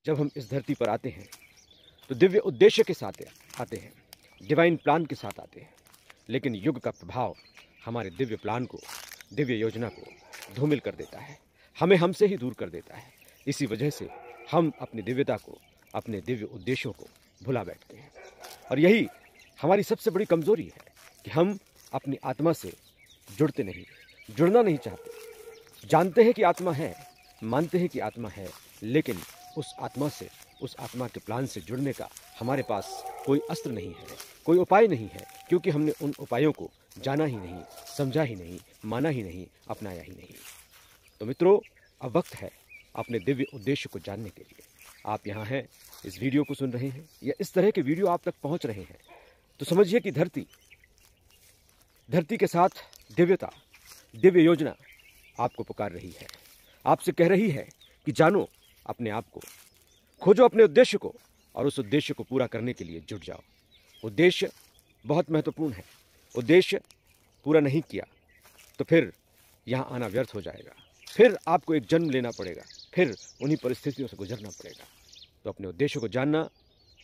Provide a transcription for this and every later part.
जब हम इस धरती पर आते हैं तो दिव्य उद्देश्य के साथ आते हैं, डिवाइन प्लान के साथ आते हैं, लेकिन युग का प्रभाव हमारे दिव्य प्लान को, दिव्य योजना को धूमिल कर देता है, हमें हमसे ही दूर कर देता है। इसी वजह से हम अपनी दिव्यता को, अपने दिव्य उद्देश्यों को भुला बैठते हैं। और यही हमारी सबसे बड़ी कमजोरी है कि हम अपनी आत्मा से जुड़ते नहीं, जुड़ना नहीं चाहते। जानते हैं कि आत्मा है, मानते हैं कि आत्मा है, लेकिन उस आत्मा से, उस आत्मा के प्लान से जुड़ने का हमारे पास कोई अस्त्र नहीं है, कोई उपाय नहीं है, क्योंकि हमने उन उपायों को जाना ही नहीं, समझा ही नहीं, माना ही नहीं, अपनाया ही नहीं। तो मित्रों, अब वक्त है अपने दिव्य उद्देश्य को जानने के लिए। आप यहाँ हैं, इस वीडियो को सुन रहे हैं, या इस तरह के वीडियो आप तक पहुँच रहे हैं, तो समझिए कि धरती के साथ दिव्यता, दिव्य योजना आपको पुकार रही है, आपसे कह रही है कि जानो अपने आप को, खोजो अपने उद्देश्य को, और उस उद्देश्य को पूरा करने के लिए जुट जाओ। उद्देश्य बहुत महत्वपूर्ण है। उद्देश्य पूरा नहीं किया तो फिर यहाँ आना व्यर्थ हो जाएगा, फिर आपको एक जन्म लेना पड़ेगा, फिर उन्हीं परिस्थितियों से गुजरना पड़ेगा। तो अपने उद्देश्य को जानना,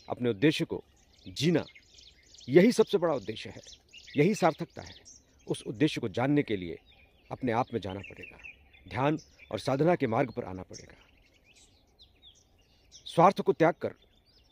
अपने उद्देश्य को जीना, यही सबसे बड़ा उद्देश्य है, यही सार्थकता है। उस उद्देश्य को जानने के लिए अपने आप में जाना पड़ेगा, ध्यान और साधना के मार्ग पर आना पड़ेगा, स्वार्थ को त्याग कर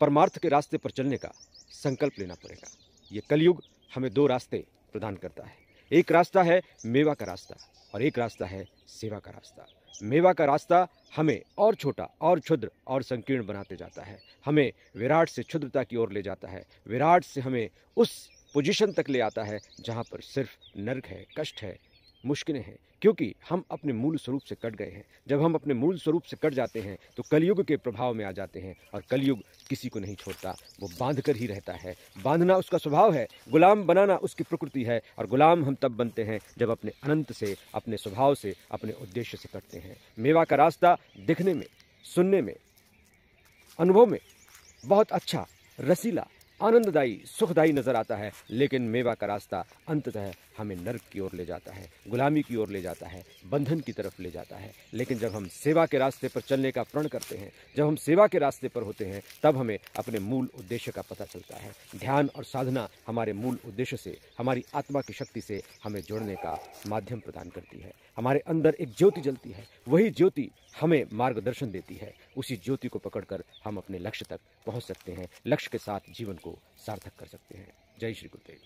परमार्थ के रास्ते पर चलने का संकल्प लेना पड़ेगा। ये कलयुग हमें दो रास्ते प्रदान करता है। एक रास्ता है मेवा का रास्ता, और एक रास्ता है सेवा का रास्ता। मेवा का रास्ता हमें और छोटा और क्षुद्र और संकीर्ण बनाते जाता है, हमें विराट से क्षुद्रता की ओर ले जाता है, विराट से हमें उस पोजीशन तक ले आता है जहाँ पर सिर्फ नर्क है, कष्ट है, मुश्किलें हैं, क्योंकि हम अपने मूल स्वरूप से कट गए हैं। जब हम अपने मूल स्वरूप से कट जाते हैं तो कलयुग के प्रभाव में आ जाते हैं, और कलयुग किसी को नहीं छोड़ता, वो बांध कर ही रहता है। बांधना उसका स्वभाव है, गुलाम बनाना उसकी प्रकृति है, और गुलाम हम तब बनते हैं जब अपने अनंत से, अपने स्वभाव से, अपने उद्देश्य से कटते हैं। मेवा का रास्ता दिखने में, सुनने में, अनुभव में बहुत अच्छा, रसीला, आनंददायी, सुखदायी नजर आता है, लेकिन मेवा का रास्ता अंततः हमें नर्क की ओर ले जाता है, गुलामी की ओर ले जाता है, बंधन की तरफ ले जाता है। लेकिन जब हम सेवा के रास्ते पर चलने का प्रण करते हैं, जब हम सेवा के रास्ते पर होते हैं, तब हमें अपने मूल उद्देश्य का पता चलता है। ध्यान और साधना हमारे मूल उद्देश्य से, हमारी आत्मा की शक्ति से हमें जोड़ने का माध्यम प्रदान करती है। हमारे अंदर एक ज्योति जलती है, वही ज्योति हमें मार्गदर्शन देती है। उसी ज्योति को पकड़कर हम अपने लक्ष्य तक पहुंच सकते हैं, लक्ष्य के साथ जीवन को सार्थक कर सकते हैं। जय श्री गुरुदेव।